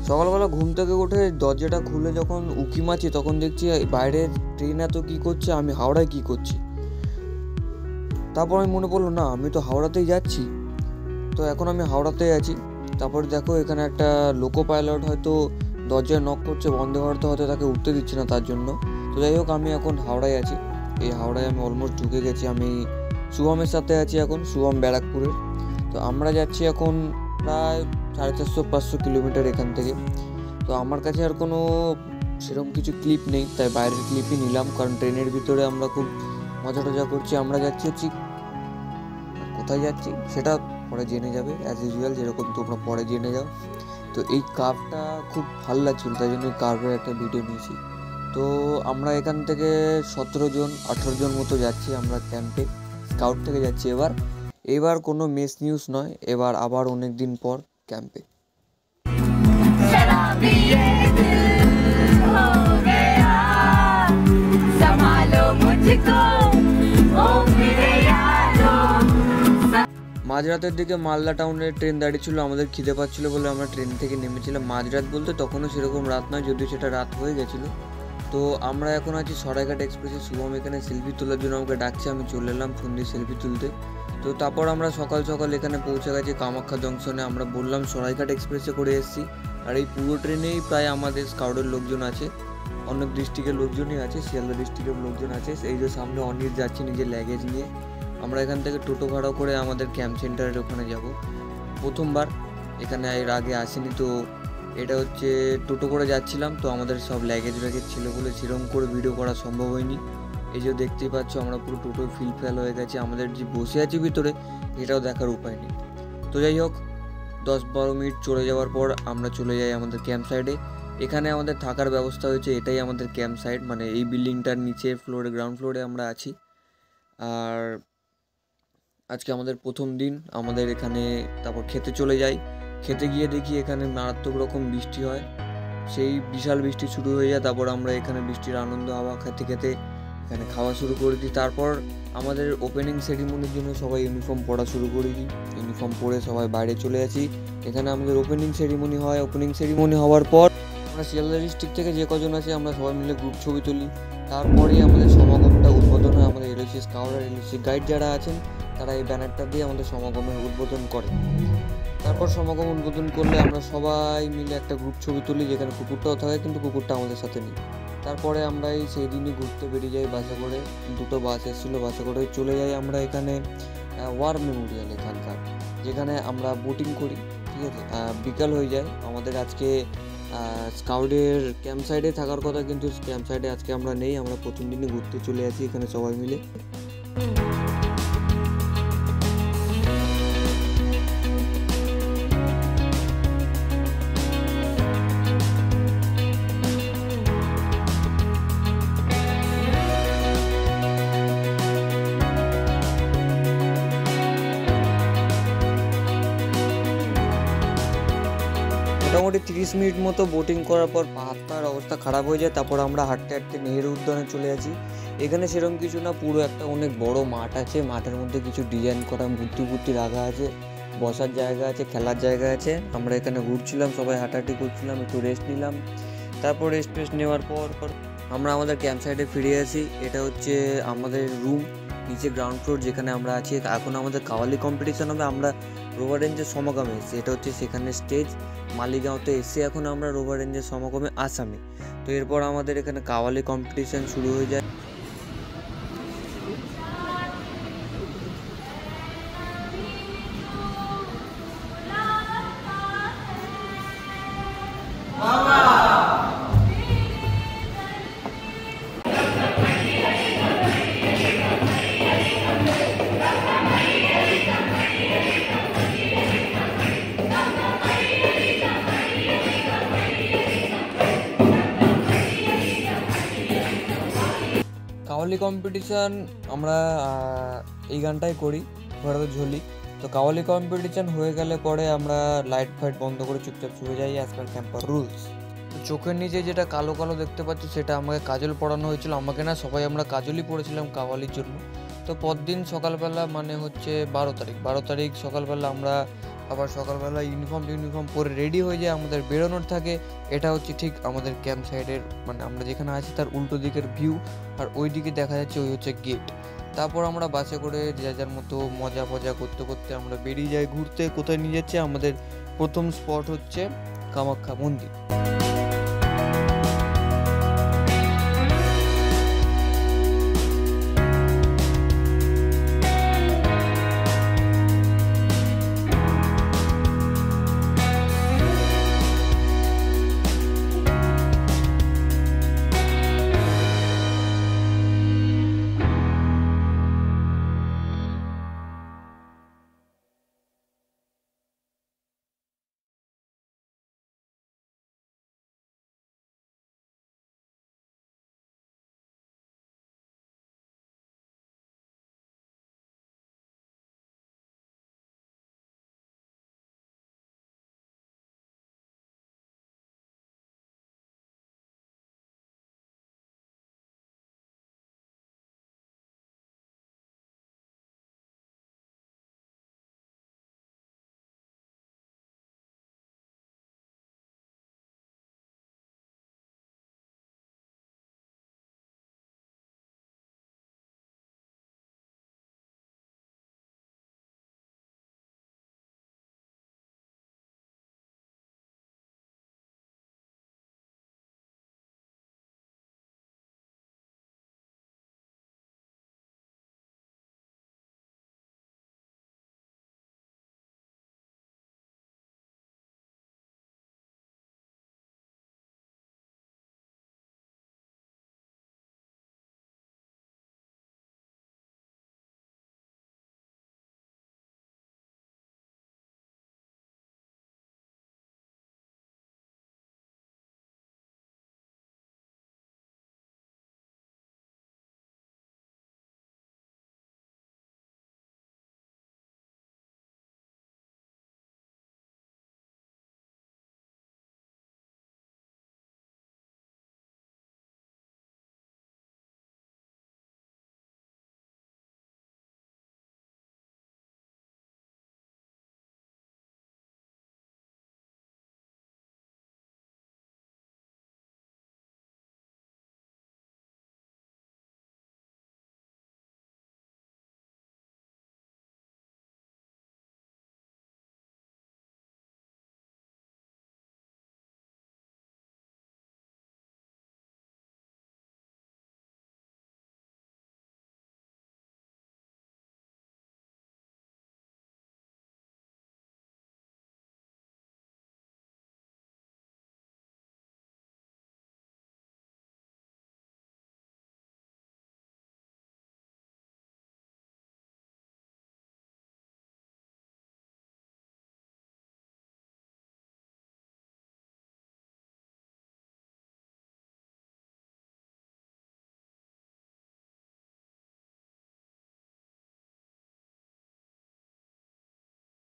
সকালবেলা ঘুম থেকে উঠে দরজাটা খুলে যখন উঁকি মারছি তখন দেখছি বাইরের ট্রেন এত কী করছে, আমি হাওড়ায় কী করছি। তারপর আমি মনে পড়লো না, আমি তো হাওড়াতেই যাচ্ছি। তো এখন আমি হাওড়াতেই আছি। তারপর দেখো এখানে একটা লোকো পাইলট হয়তো দরজায় নক করছে, বন্ধে ভারতে হয়তো তাকে উঠতে দিচ্ছে না তার জন্য। তো যাই হোক, আমি এখন হাওড়ায় আছি। এই হাওড়ায় আমি অলমোস্ট ঢুকে গেছি। আমি শুভমের সাথে আছি এখন, শুভম ব্যারাকপুরের। তো আমরা যাচ্ছি এখন প্রায় 450-500 কিলোমিটার এখান থেকে। তো আমার কাছে আর কোনো সেরকম কিছু ক্লিপ নেই, তাই বাইরের ক্লিপই নিলাম, কারণ ট্রেনের ভিতরে আমরা খুব মজা টজা করছি। আমরা যাচ্ছি কোথায় যাচ্ছি সেটা পরে জেনে যাবে, অ্যাজ ইউজুয়াল যেরকম তোমরা পরে জেনে যাও। তো এই কার্ভটা খুব ভালো লাগছিল, তাই জন্য এই কার্ভের একটা ভিডিও নিয়েছি। তো আমরা এখান থেকে 17-18 জন মতো যাচ্ছি আমরা ক্যাম্পে, স্কাউট থেকে যাচ্ছি। এবার কোনো মেস নিউজ নয়, এবার আবার অনেক দিন পর ক্যাম্পে। মাঝরাতের দিকে মালদা টাউনের ট্রেন দাঁড়িয়েছিল, আমাদের খিদে পাচ্ছিল বলে আমরা ট্রেন থেকে নেমেছিলাম। মাঝরাত বলতে তখনও সেরকম রাত নয়, যদিও সেটা রাত হয়ে গেছিলো। তো আমরা এখন আছি সরাইঘাট এক্সপ্রেসে। শুভম এখানে সেলফি তোলার জন্য আমাকে ডাকছে, আমি চলে এলাম ফোন দিয়ে সেলফি তুলতে। তো তারপর আমরা সকাল সকাল এখানে পৌঁছে গেছি কামাখ্যা জংশনে। আমরা বললাম সরাইঘাট এক্সপ্রেসে করে এসেছি। আর এই পুরো ট্রেনেই প্রায় আমাদের স্কাউটের লোকজন আছে, অনেক ডিস্ট্রিক্টের লোকজনই আছে, শিয়ালদা ডিস্ট্রিক্টের লোকজন আছে। এই যে সামনে অনির যাচ্ছে নিজের ল্যাগেজ নিয়ে। আমরা এখান থেকে টোটো ভাড়া করে আমাদের ক্যাম্প সেন্টারের ওখানে যাব। প্রথমবার, এখানে এর আগে আসিনি। তো এটা হচ্ছে টোটো করে যাচ্ছিলাম, তো আমাদের সব ল্যাগেজ ছিল বলে সেরকম করে ভিডিও করা সম্ভব হয়নি। এই যে দেখতেই পাচ্ছ আমরা পুরো টোটো ফিল হয়ে গেছে, আমাদের যে বসে আছি ভিতরে এটাও দেখার উপায় নেই। তো যাই হোক, 10-12 মিনিট চলে যাওয়ার পর আমরা চলে যাই আমাদের ক্যাম্প সাইডে। এখানে আমাদের থাকার ব্যবস্থা হয়েছে, এটাই আমাদের ক্যাম্প সাইড, মানে এই বিল্ডিংটার নিচে ফ্লোরে, গ্রাউন্ড ফ্লোরে আমরা আছি। আর আজকে আমাদের প্রথম দিন আমাদের এখানে। তারপর খেতে চলে যাই, খেতে গিয়ে দেখি এখানে মারাত্মক রকম বৃষ্টি হয়, সেই বিশাল বৃষ্টি শুরু হয়ে যায়। তারপর আমরা এখানে বৃষ্টির আনন্দ হাওয়া খেতে খেতে এখানে খাওয়া শুরু করে দিই। তারপর আমাদের ওপেনিং সেরিমনির জন্য সবাই ইউনিফর্ম পরা শুরু করে দিই, ইউনিফর্ম পরে সবাই বাইরে চলে আসি। এখানে আমাদের ওপেনিং সেরিমনি হয়। ওপেনিং সেরিমনি হওয়ার পর আমরা শিয়ালদা ডিস্ট্রিক্ট থেকে যে কজন আছে আমরা সবাই মিলে গ্রুপ ছবি তুলি। তারপরে আমাদের সমাগমটা উদ্বোধন হয়। আমাদের এলওসি স্কাউট আর এলওসি গাইড যারা আছেন তারা এই ব্যানারটা দিয়ে আমাদের সমাগমের উদ্বোধন করে। তারপর সমাগম উদ্বোধন করলে আমরা সবাই মিলে একটা গ্রুপ ছবি তুলি, যেখানে কুকুরটাও থাকে, কিন্তু কুকুরটা আমাদের সাথে নেই। তারপরে আমরা সেই দিনই ঘুরতে বেরিয়ে যাই বাসে করে। 2টো বাস এসেছিলো, বাসে করে চলে যাই আমরা এখানে ওয়ার মেমোরিয়াল এখানকার, যেখানে আমরা বোটিং করি। ঠিক আছে, বিকাল হয়ে যায় আমাদের। আজকে স্কাউটের ক্যাম্প সাইডে থাকার কথা, কিন্তু ক্যাম্প সাইডে আজকে আমরা নেই, আমরা প্রথম দিনই ঘুরতে চলে আসি এখানে সবাই মিলে। মোটামুটি 30 মিনিট মতো বোটিং করার পর হাতটার অবস্থা খারাপ হয়ে যায়। তারপর আমরা হাঁটতে হাঁটতে নেহেরু উদ্যানে চলে আসি। এখানে সেরকম কিছু না, পুরো একটা অনেক বড় মাঠ আছে, মাঠের মধ্যে কিছু ডিজাইন করা মূর্তি রাখা আছে, বসার জায়গা আছে, খেলার জায়গা আছে। আমরা এখানে ঘুরছিলাম, সবাই হাঁটাহাঁটি করছিলাম, একটু রেস্ট নিলাম। তারপর রেস্ট নেওয়ার পর আমরা আমাদের ক্যাম্প সাইডে ফিরে আসি। এটা হচ্ছে আমাদের রুম, নিচে গ্রাউন্ড ফ্লোর যেখানে আমরা আছি। এখন আমাদের কাওয়ালি কম্পিটিশন হবে, আমরা রোভার রেঞ্জের সমাগমে এসেছি, এটা হচ্ছে সেখানে স্টেজ। মালিগাঁওতে এসে এখন আমরা রোভার রেঞ্জের সমাগমে আসামে। তো এরপর আমাদের এখানে কাওয়ালি কম্পিটিশন শুরু হয়ে যায়। কাওয়ালি কম্পিটিশান আমরা এই গানটাই করি, ঘোড়াতে ঝুলি। তো কাওয়ালি কম্পিটিশান হয়ে গেলে পরে আমরা লাইট ফাইট বন্ধ করে চুপচাপ শুয়ে যাই, অ্যাজ পার ক্যাম্পার রুলস। তো চোখের নিচে যেটা কালো কালো দেখতে পাচ্ছি সেটা আমাকে কাজল পরানো হয়েছিল। আমাকে না, সবাই আমরা কাজলই পরেছিলাম কাওয়ালির জন্য। তো পরদিন সকালবেলা, মানে হচ্ছে 12 তারিখ সকালবেলা আমরা আবার সকালবেলা ইউনিফর্ম পরে রেডি হয়ে যায়, আমাদের বেরোনোর থাকে। এটা হচ্ছে ঠিক আমাদের ক্যাম্প সাইডের মানে আমরা যেখানে আছি তার উল্টো দিকের ভিউ, আর ওই দিকে দেখা যাচ্ছে ওই হচ্ছে গেট। তারপর আমরা বাসে করে যে যার মতো মজা ফজা করতে করতে আমরা বেরিয়ে যাই ঘুরতে। কোথায় নিয়ে যাচ্ছে? আমাদের প্রথম স্পট হচ্ছে কামাখ্যা মন্দির।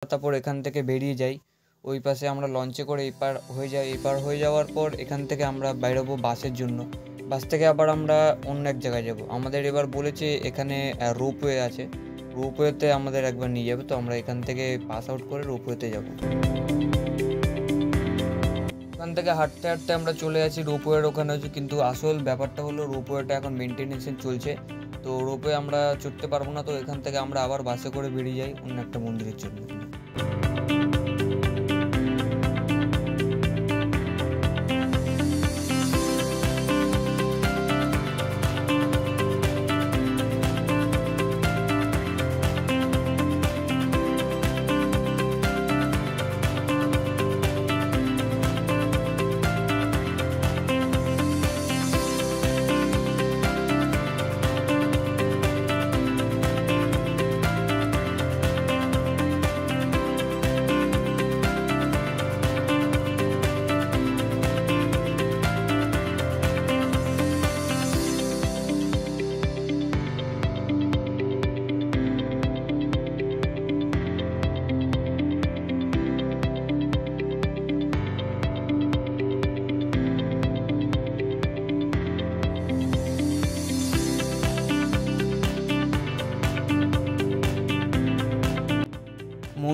তারপর এখান থেকে বেরিয়ে যাই, ওই পাশে আমরা লঞ্চে করে এপার হয়ে যাই। এপার হয়ে যাওয়ার পর এখান থেকে আমরা বেরোবো বাসের জন্য। বাস থেকে আবার আমরা অন্য এক জায়গায় যাব। আমাদের এবার বলেছে এখানে রোপওয়ে আছে, রোপওয়েতে আমাদের একবার নিয়ে যাবে। তো আমরা এখান থেকে পাস আউট করে রোপওয়েতে যাব। ওখান থেকে হাঁটতে হাঁটতে আমরা চলে যাচ্ছি রোপওয়ের ওখানে হচ্ছে, কিন্তু আসল ব্যাপারটা হলো রোপওয়েটা এখন মেনটেনেন্সে চলছে, তো রোপওয়ে আমরা চড়তে পারবো না। তো এখান থেকে আমরা আবার বাসে করে বেরিয়ে যাই অন্য একটা মন্দিরের জন্য।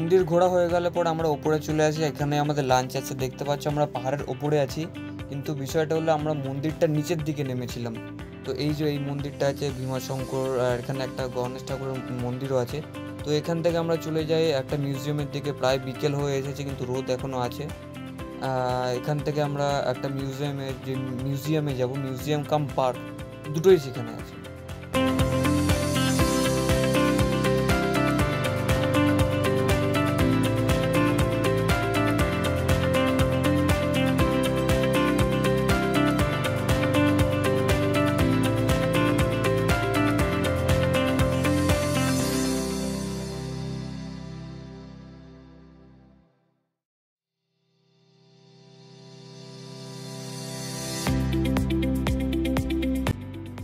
মন্দির ঘোরা হয়ে গেলে পরে আমরা ওপরে চলে আসি। এখানে আমাদের লাঞ্চ আছে। দেখতে পাচ্ছ আমরা পাহাড়ের ওপরে আছি, কিন্তু বিষয়টা হলো আমরা মন্দিরটা নিচের দিকে নেমেছিলাম। তো এই যে এই মন্দিরটা আছে ভীমাশঙ্কর, আর এখানে একটা গণেশ ঠাকুরের মন্দিরও আছে। তো এখান থেকে আমরা চলে যাই একটা মিউজিয়ামের দিকে। প্রায় বিকেল হয়ে এসেছে কিন্তু রোদ এখনও আছে। এখান থেকে আমরা একটা মিউজিয়ামে যাব, মিউজিয়াম কাম পার্ক, দুটোই সেখানে আছে।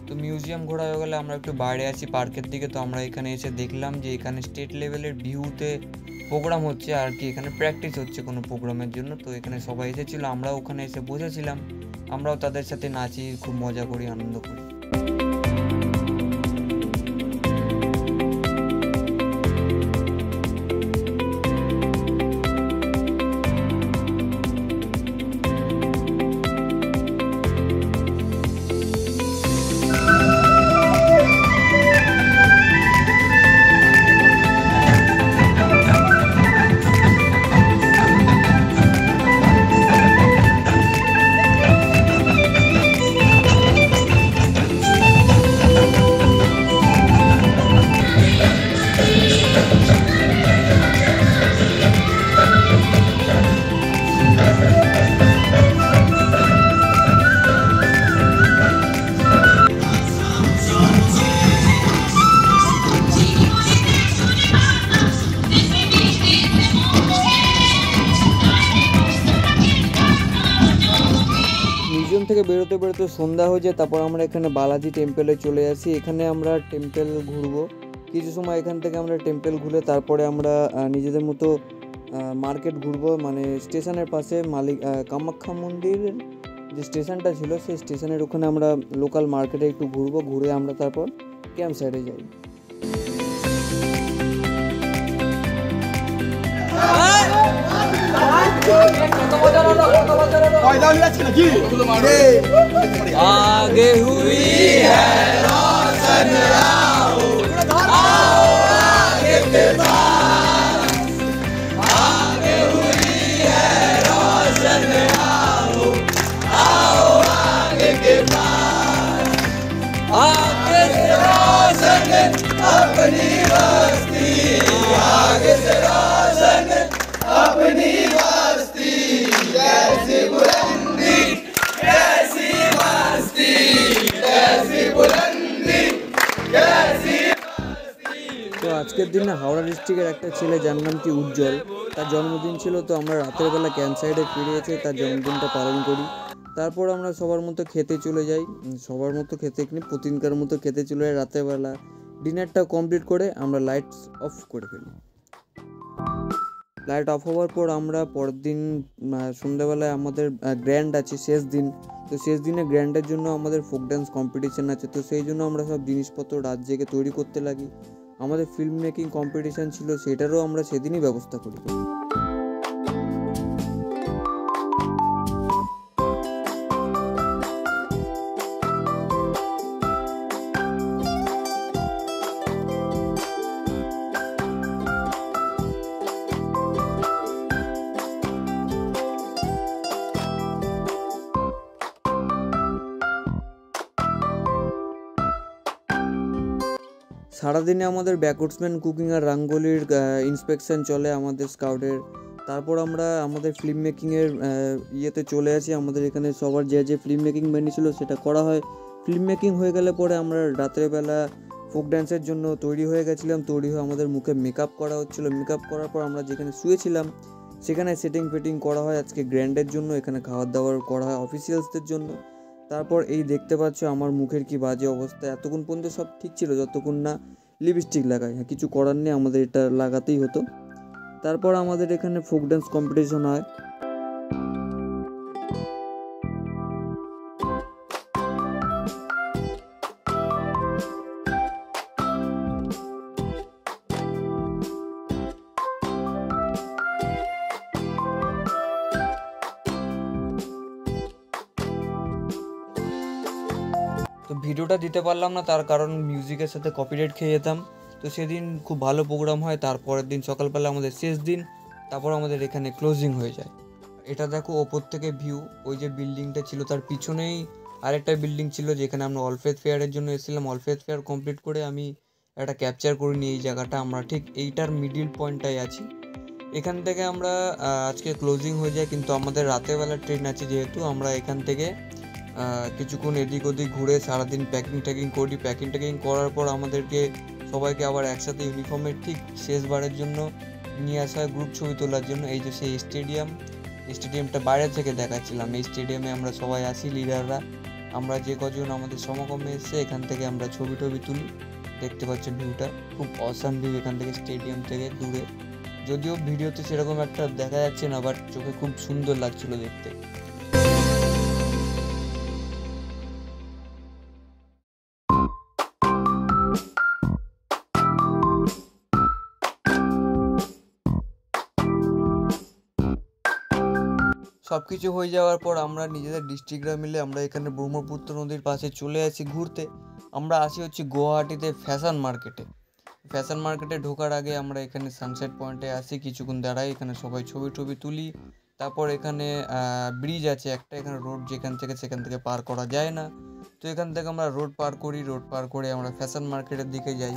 তো মিউজিয়াম ঘোরা হয়ে গেলে আমরা একটু বাইরে আছি পার্কের দিকে। তো আমরা এখানে এসে দেখলাম যে এখানে স্টেট লেভেলের ভিউতে প্রোগ্রাম হচ্ছে আর কি, এখানে প্র্যাকটিস হচ্ছে কোনো প্রোগ্রামের জন্য। তো এখানে সবাই এসেছিলো, আমরাও ওখানে এসে বসেছিলাম, আমরাও তাদের সাথে নাচি, খুব মজা করি, আনন্দ করি। মিউজিয়াম থেকে বেরোতে বেরোতে সন্ধ্যা হয়ে যায়। তারপর আমরা এখানে বালাজি টেম্পেলে চলে আসি। এখানে আমরা টেম্পেল ঘুরবো কিছু সময়। এখান থেকে আমরা টেম্পেল ঘুরে তারপরে আমরা নিজেদের মতো মার্কেট ঘুরবো, মানে স্টেশনের পাশে কামাখ্যা মন্দিরের যে স্টেশনটা ছিল সেই স্টেশনের ওখানে আমরা লোকাল মার্কেটে একটু ঘুরবো, ঘুরে আমরা তারপর ক্যাম্প সাইডে যাই। आगे हुई है रोशन आओ, आओ आगे के पास, आगे हुई है रोशन आओ, आओ आगे के पास, आगे से रोशन अपनी बस्ती, आगे से रोशन अपनी बस्ती, कैसी बुलंदी कैसी मस्ती, कैसी बुलंदी कैसी मस्ती। তো আজকের দিনে হাওড়া ডিস্ট্রিক্টের একটা ছেলে যার নাম কি উজ্জ্বল, তার জন্মদিন ছিল। তো আমরা রাতের বেলা ক্যাম্প সাইডে ফিরে এসে তার জন্মদিনটা পালন করি। তারপর আমরা সবার মতো খেতে চলে যাই, সবার মতো খেতে প্রতিদিনকার মতো খেতে চলে যাই। রাতের বেলা ডিনারটা কমপ্লিট করে আমরা লাইটস অফ করে ফেলি। লাইট অফ হওয়ার পর আমরা পরের দিন সন্ধ্যাবেলায় আমাদের গ্র্যান্ড আছে, শেষ দিন। তো শেষ দিনে গ্র্যান্ডের জন্য আমাদের ফোক ড্যান্স কম্পিটিশান আছে। তো সেই জন্য আমরা সব জিনিসপত্র রাত জেগে তৈরি করতে লাগি। আমাদের ফিল্ম মেকিং কম্পিটিশান ছিল, সেটারও আমরা সেদিনই ব্যবস্থা করি। সারাদিনে আমাদের ব্যাকওয়ার্ডসম্যান কুকিং আর রাঙ্গোলির ইন্সপেকশন চলে আমাদের স্কাউটের। তারপর আমরা আমাদের ফিল্ম মেকিংয়ের ইয়েতে চলে আসি। আমাদের এখানে সবার যে যে ফিল্ম মেকিং বেরিয়েছিল সেটা করা হয়। ফিল্ম মেকিং হয়ে গেলে পরে আমরা রাত্রেবেলা ফোক ড্যান্সের জন্য তৈরি হয়ে গেছিলাম। তৈরি হয়ে আমাদের মুখে মেকআপ করা হচ্ছিলো। মেকআপ করার পর আমরা যেখানে শুয়েছিলাম সেখানে সেটিং ফিটিং করা হয় আজকে গ্র্যান্ডের জন্য। এখানে খাবার দাবার করা হয় অফিসিয়ালসদের জন্য। তারপর এই দেখতে পাচ্ছ আমার মুখের কি বাজে অবস্থা। এতক্ষণ পর্যন্ত সব ঠিক ছিল যতক্ষণ না লিপস্টিক লাগাই। হ্যাঁ, কিছু করার নেই, আমাদের এটা লাগাতেই হতো। তারপর আমাদের এখানে ফোক ড্যান্স কম্পিটিশন হয়। তো ভিডিওটা দিতে পারলাম না, তার কারণ মিউজিকের সাথে কপিরাইট খেয়ে যেতাম। তো সেদিন খুব ভালো প্রোগ্রাম হয়, তারপরের দিন সকালবেলা আমাদের শেষ দিন, তারপর আমাদের এখানে ক্লোজিং হয়ে যায়। এটা দেখো ওপর থেকে ভিউ, ওই যে বিল্ডিংটা ছিল তার পিছনেই আরেকটা বিল্ডিং ছিল যেখানে আমরা অলফেজ ফেয়ারের জন্য এসেছিলাম। অলফেজ ফেয়ার কমপ্লিট করে আমি একটা ক্যাপচার করে নিই এই জায়গাটা। আমরা ঠিক এইটার মিডিল পয়েন্টটায় আছি। এখান থেকে আমরা আজকে ক্লোজিং হয়ে যায়, কিন্তু আমাদের রাতেরবেলা ট্রেন আছে যেহেতু আমরা এখান থেকে কিছুক্ষণ এদিক ওদিক ঘুরে সারাদিন প্যাকিং ট্যাকিং করি। প্যাকিং ট্যাকিং করার পর আমাদেরকে সবাইকে আবার একসাথে ইউনিফর্মের ঠিক শেষবারের জন্য নিয়ে আসা হয় গ্রুপ ছবি তোলার জন্য। এই যে সেই স্টেডিয়ামটা বাইরে থেকে দেখাচ্ছিলাম। এই স্টেডিয়ামে আমরা সবাই আসি, লিডাররা, আমরা যে কজন আমাদের সমকমে এসছে, এখান থেকে আমরা ছবি টবি তুলি। দেখতে পাচ্ছ ভিউটা, খুব অসাম ভিউ এখান থেকে স্টেডিয়াম থেকে দূরে। যদিও ভিডিওতে সেরকম একটা দেখা যাচ্ছে না, বাট চোখে খুব সুন্দর লাগছিল দেখতে। সব কিছু হয়ে যাওয়ার পর আমরা নিজেদের ডিস্ট্রিক্টরা মিলে আমরা এখানে ব্রহ্মপুত্র নদীর পাশে চলে আসি ঘুরতে। আমরা আসি হচ্ছে গুয়াহাটিতে ফ্যাশন মার্কেটে। ফ্যাশন মার্কেটে ঢোকার আগে আমরা এখানে সানসেট পয়েন্টে আসি, কিছুক্ষণ দাঁড়াই, এখানে সবাই ছবি টবি তুলি। তারপর এখানে ব্রিজ আছে একটা, এখানে রোড যেখান থেকে সেখান থেকে পার করা যায় না। তো এখান থেকে আমরা রোড পার করি, রোড পার করে আমরা ফ্যাশন মার্কেটের দিকে যাই।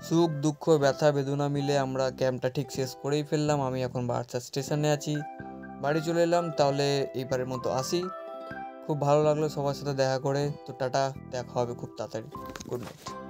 সুখ দুঃখ ব্যথা বেদনা মিলে আমরা ক্যাম্পটা ঠিক শেষ করেই ফেললাম। আমি এখন বার্সা স্টেশনে আছি, বাড়ি চলে এলাম। তাহলে এইবারের মতো আসি। খুব ভালো লাগলো সবার সাথে দেখা করে। তো টাটা, দেখা হবে খুব তাড়াতাড়ি। Good night.